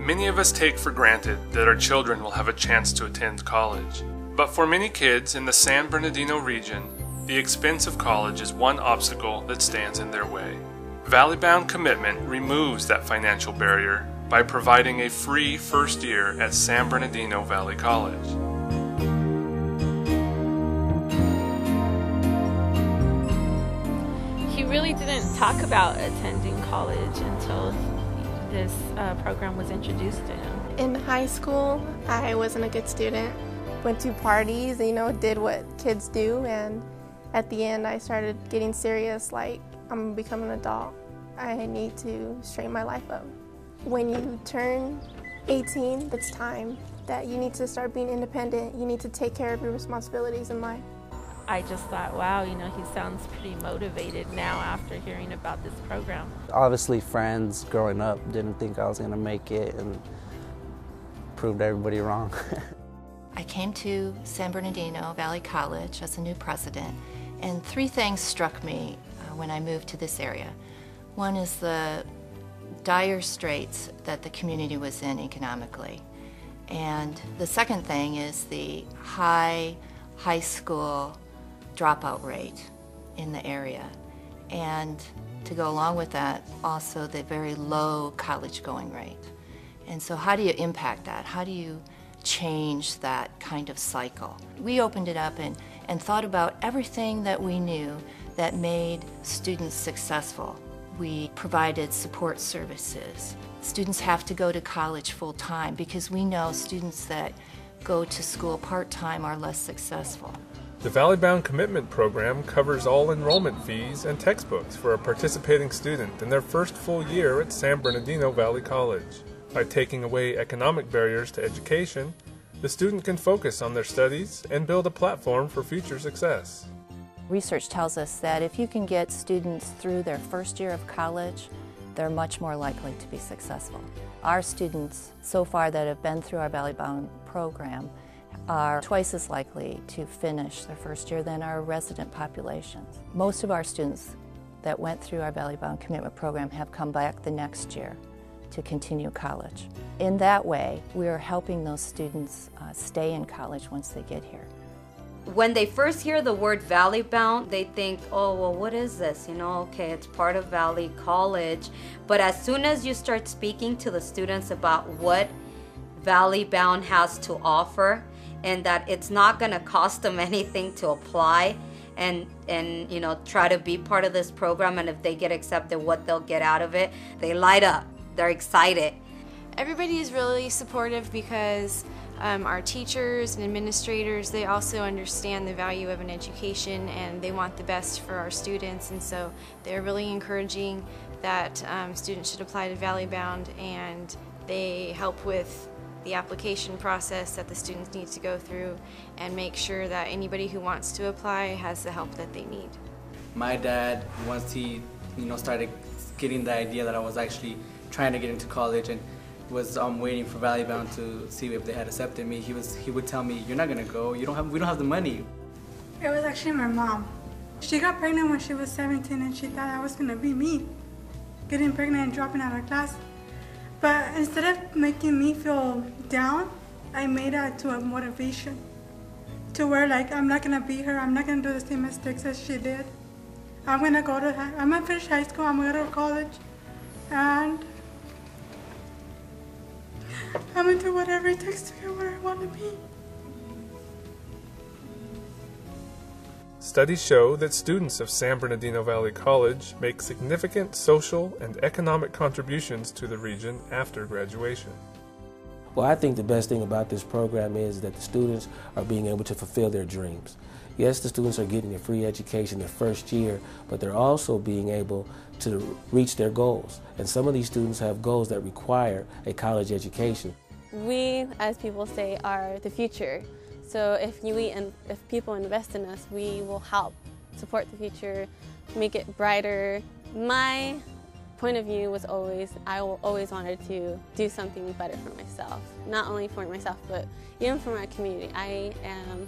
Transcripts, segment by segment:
Many of us take for granted that our children will have a chance to attend college. But for many kids in the San Bernardino region, the expense of college is one obstacle that stands in their way. Valley Bound Commitment removes that financial barrier by providing a free first year at San Bernardino Valley College. He really didn't talk about attending college until this program was introduced to him. In high school, I wasn't a good student. Went to parties, did what kids do, and at the end I started getting serious, like I'm becoming an adult. I need to straighten my life up. When you turn 18, it's time that you need to start being independent. You need to take care of your responsibilities in life. I just thought, wow, he sounds pretty motivated now after hearing about this program. Obviously friends growing up didn't think I was going to make it and proved everybody wrong. I came to San Bernardino Valley College as a new president, and three things struck me when I moved to this area. One is the dire straits that the community was in economically. And the second thing is the high school dropout rate in the area. And to go along with that, also the very low college going rate. And so how do you impact that? How do you change that kind of cycle? We opened it up and thought about everything that we knew that made students successful. We provided support services. Students have to go to college full-time because we know students that go to school part-time are less successful. The Valley Bound Commitment Program covers all enrollment fees and textbooks for a participating student in their first full year at San Bernardino Valley College. By taking away economic barriers to education, the student can focus on their studies and build a platform for future success. Research tells us that if you can get students through their first year of college, they're much more likely to be successful. Our students so far that have been through our Valley Bound program are twice as likely to finish their first year than our resident populations. Most of our students that went through our Valley Bound Commitment program have come back the next year to continue college. In that way, we are helping those students stay in college once they get here. When they first hear the word Valley Bound, they think, oh, well, what is this? Okay, it's part of Valley College. But as soon as you start speaking to the students about what Valley Bound has to offer, and that it's not going to cost them anything to apply and try to be part of this program, and if they get accepted, what they'll get out of it, they light up. They're excited. Everybody is really supportive because our teachers and administrators, they also understand the value of an education and they want the best for our students, and so they're really encouraging that students should apply to Valley Bound, and they help with the application process that the students need to go through and make sure that anybody who wants to apply has the help that they need. My dad, once he started getting the idea that I was actually trying to get into college and was waiting for Valley Bound to see if they had accepted me, he would tell me, "You're not gonna go. We don't have the money." It was actually my mom. She got pregnant when she was 17, and she thought I was gonna be me, getting pregnant and dropping out of class. But instead of making me feel down, I made it to a motivation, to where I'm not gonna be her. I'm not gonna do the same mistakes as she did. I'm gonna finish high school. I'm gonna go to college, and I'm gonna do whatever it takes to get where I want to be. Studies show that students of San Bernardino Valley College make significant social and economic contributions to the region after graduation. Well, I think the best thing about this program is that the students are being able to fulfill their dreams. Yes, the students are getting a free education their first year, but they're also being able to reach their goals. And some of these students have goals that require a college education. We, as people say, are the future. So if people invest in us, we will help support the future, make it brighter. My point of view was always, I always wanted to do something better for myself. Not only for myself, but even for my community. I am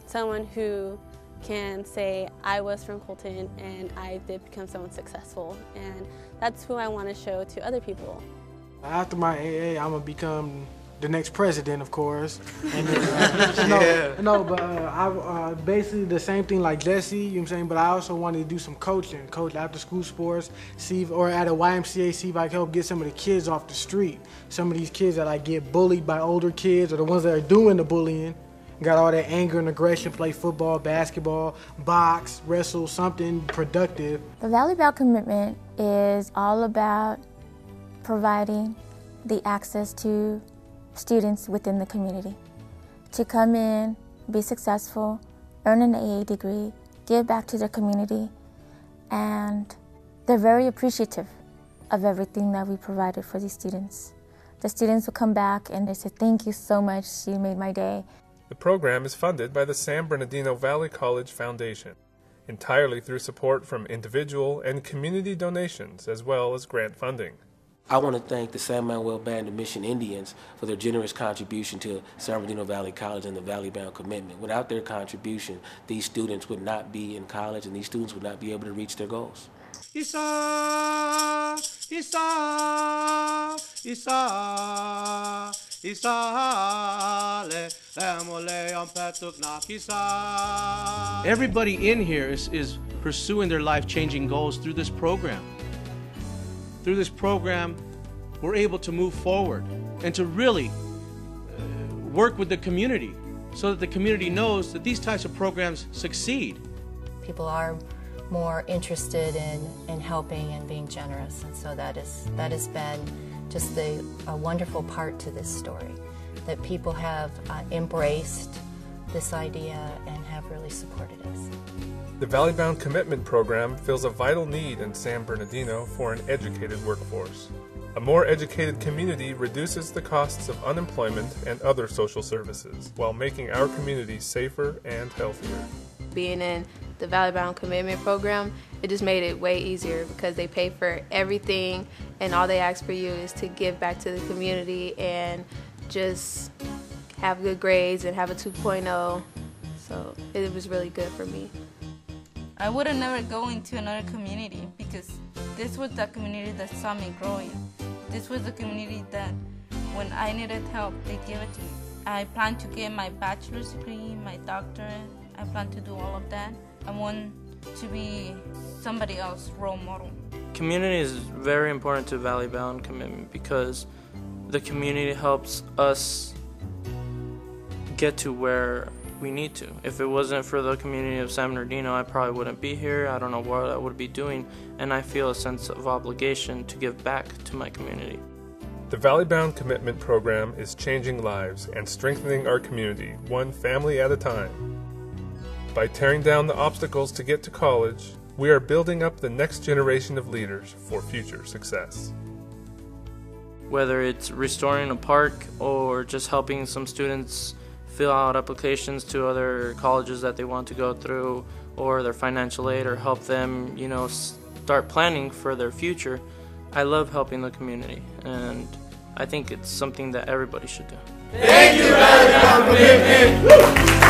someone who can say I was from Colton and I did become someone successful, and that's who I want to show to other people. After my AA, I'm gonna become the next president, of course. And then, I basically the same thing like Jesse, you know what I'm saying? But I also wanted to do some coaching, coach after school sports, or at a YMCA, see if I can help get some of the kids off the street. Some of these kids that get bullied by older kids, or the ones that are doing the bullying, got all that anger and aggression, play football, basketball, box, wrestle, something productive. The Valley Bound commitment is all about providing the access to students within the community to come in, be successful, earn an AA degree, give back to their community, and they're very appreciative of everything that we provided for these students. The students will come back and they say, "Thank you so much, you made my day." The program is funded by the San Bernardino Valley College Foundation, entirely through support from individual and community donations as well as grant funding. I want to thank the San Manuel Band of Mission Indians for their generous contribution to San Bernardino Valley College and the Valley Bound commitment. Without their contribution, these students would not be in college and these students would not be able to reach their goals. Isa, Isa, Isa, Isa, everybody in here is pursuing their life-changing goals through this program. Through this program, we're able to move forward and to really work with the community so that the community knows that these types of programs succeed. People are more interested in helping and being generous, and so that has been just a wonderful part to this story, that people have embraced this idea and have really supported us. The Valley Bound Commitment Program fills a vital need in San Bernardino for an educated workforce. A more educated community reduces the costs of unemployment and other social services while making our community safer and healthier. Being in the Valley Bound Commitment Program, it just made it way easier because they pay for everything and all they ask for you is to give back to the community and just have good grades and have a 2.0. So it was really good for me. I would have never go into another community because this was the community that saw me growing. This was the community that when I needed help, they gave it to me. I plan to get my bachelor's degree, my doctorate. I plan to do all of that. I want to be somebody else's role model. Community is very important to Valley Bound Commitment because the community helps us get to where we need to. If it wasn't for the community of San Bernardino, I probably wouldn't be here. I don't know what I would be doing, and I feel a sense of obligation to give back to my community. The Valley Bound Commitment Program is changing lives and strengthening our community, one family at a time. By tearing down the obstacles to get to college, we are building up the next generation of leaders for future success. Whether it's restoring a park or just helping some students fill out applications to other colleges that they want to go through, or their financial aid, or help them, start planning for their future. I love helping the community, and I think it's something that everybody should do. Thank you, Valley Bound Commitment!